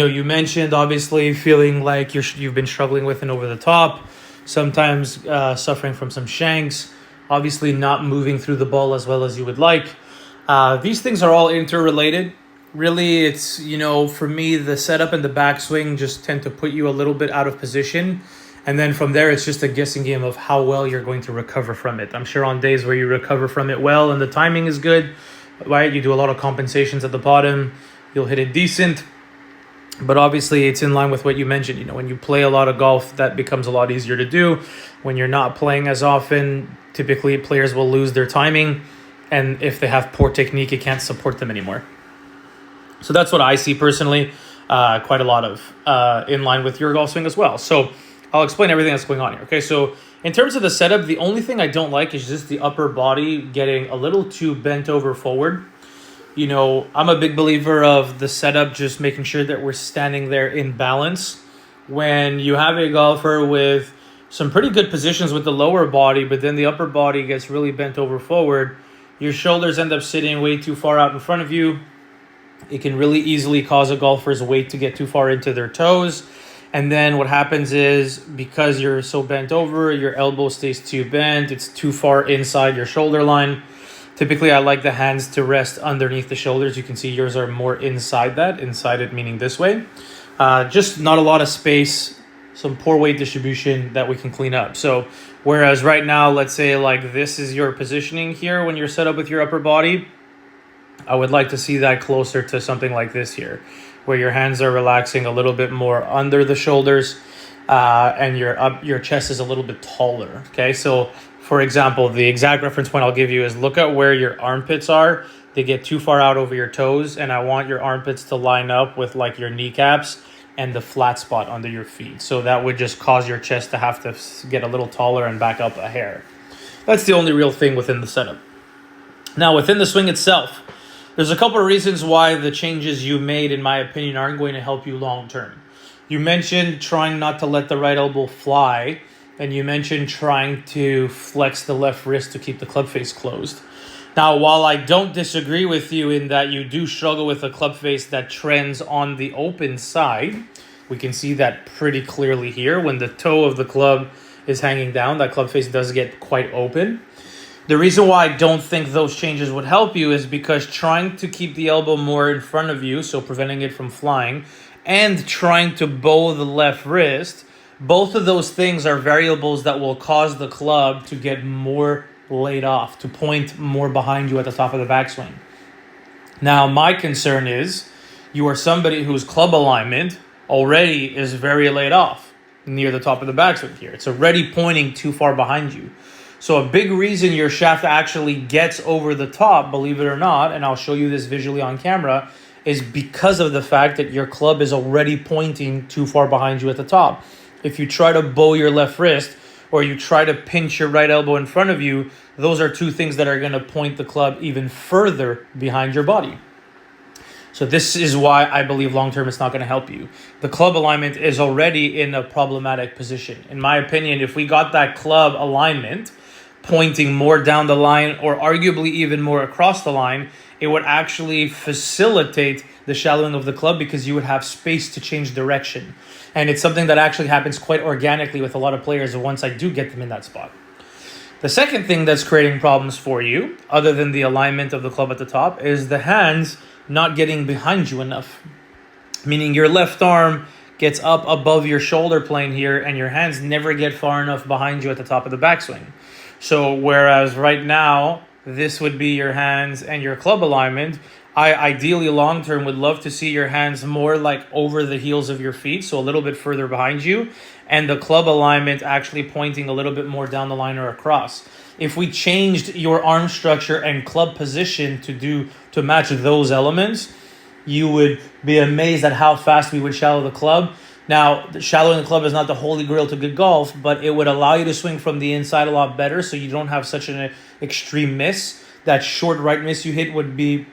You mentioned obviously feeling like you've been struggling with an over the top, sometimes suffering from some shanks, obviously not moving through the ball as well as you would like. These things are all interrelated. Really, it's, for me, the setup and the backswing just tend to put you a little bit out of position. And then from there, it's just a guessing game of how well you're going to recover from it. I'm sure on days where you recover from it well and the timing is good, right? You do a lot of compensations at the bottom, you'll hit it decent. But obviously, it's in line with what you mentioned. When you play a lot of golf, that becomes a lot easier to do. When you're not playing as often, typically players will lose their timing. And if they have poor technique, it can't support them anymore. So that's what I see personally, quite a lot of in line with your golf swing as well. So I'll explain everything that's going on here. Okay, so in terms of the setup, the only thing I don't like is just the upper body getting a little too bent over forward. I'm a big believer of the setup, just making sure that we're standing there in balance. When you have a golfer with some pretty good positions with the lower body, but then the upper body gets really bent over forward, your shoulders end up sitting way too far out in front of you. It can really easily cause a golfer's weight to get too far into their toes. And then what happens is, because you're so bent over, your elbow stays too bent. It's too far inside your shoulder line. Typically, I like the hands to rest underneath the shoulders. You can see yours are more inside it meaning this way. Just not a lot of space, some poor weight distribution that we can clean up. So whereas right now, let's say like this is your positioning here when you're set up with your upper body, I would like to see that closer to something like this here, where your hands are relaxing a little bit more under the shoulders, and your chest is a little bit taller. Okay, so for example, the exact reference point I'll give you is look at where your armpits are. They get too far out over your toes, and I want your armpits to line up with like your kneecaps and the flat spot under your feet. So that would just cause your chest to have to get a little taller and back up a hair. That's the only real thing within the setup. Now, within the swing itself, there's a couple of reasons why the changes you made, in my opinion, aren't going to help you long term. You mentioned trying not to let the right elbow fly, and you mentioned trying to flex the left wrist to keep the club face closed. Now, while I don't disagree with you in that you do struggle with a club face that trends on the open side, we can see that pretty clearly here. When the toe of the club is hanging down, that club face does get quite open. The reason why I don't think those changes would help you is because trying to keep the elbow more in front of you, so preventing it from flying, and trying to bow the left wrist, both of those things are variables that will cause the club to get more laid off, to point more behind you at the top of the backswing. Now, my concern is you are somebody whose club alignment already is very laid off near the top of the backswing here. It's already pointing too far behind you. So a big reason your shaft actually gets over the top, believe it or not, and I'll show you this visually on camera, is because of the fact that your club is already pointing too far behind you at the top. If you try to bow your left wrist or you try to pinch your right elbow in front of you, those are two things that are going to point the club even further behind your body. So this is why I believe long-term it's not going to help you. The club alignment is already in a problematic position. In my opinion, if we got that club alignment pointing more down the line or arguably even more across the line, it would actually facilitate the shallowing of the club because you would have space to change direction. And it's something that actually happens quite organically with a lot of players once I do get them in that spot. The second thing that's creating problems for you, other than the alignment of the club at the top, is the hands not getting behind you enough. Meaning your left arm gets up above your shoulder plane here and your hands never get far enough behind you at the top of the backswing. So whereas right now, this would be your hands and your club alignment, I ideally long-term would love to see your hands more like over the heels of your feet, so a little bit further behind you, and the club alignment actually pointing a little bit more down the line or across. If we changed your arm structure and club position to match those elements, you would be amazed at how fast we would shallow the club. Now, shallowing the club is not the holy grail to good golf, but it would allow you to swing from the inside a lot better so you don't have such an extreme miss. That short right miss you hit would be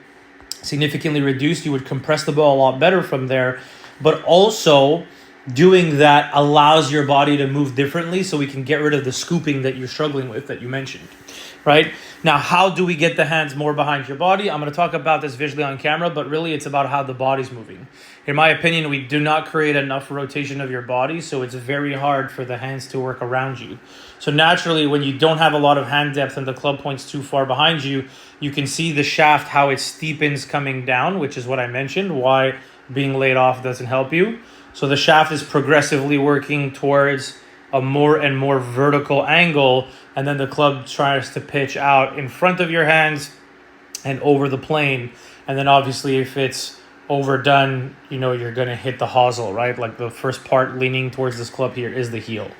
significantly reduced. You would compress the ball a lot better from there. But also, doing that allows your body to move differently, so we can get rid of the scooping that you're struggling with that you mentioned, right? Now, how do we get the hands more behind your body? I'm going to talk about this visually on camera, but really it's about how the body's moving. In my opinion, we do not create enough rotation of your body, so it's very hard for the hands to work around you. So naturally, when you don't have a lot of hand depth and the club point's too far behind you, you can see the shaft, how it steepens coming down, which is what I mentioned, why being laid off doesn't help you. So the shaft is progressively working towards a more and more vertical angle, and then the club tries to pitch out in front of your hands and over the plane. And then obviously if it's overdone, you're going to hit the hosel, right? Like the first part leaning towards this club here is the heel.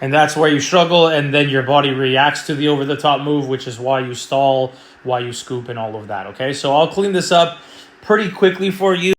And that's where you struggle, and then your body reacts to the over-the-top move, which is why you stall, why you scoop, and all of that, okay? So I'll clean this up pretty quickly for you.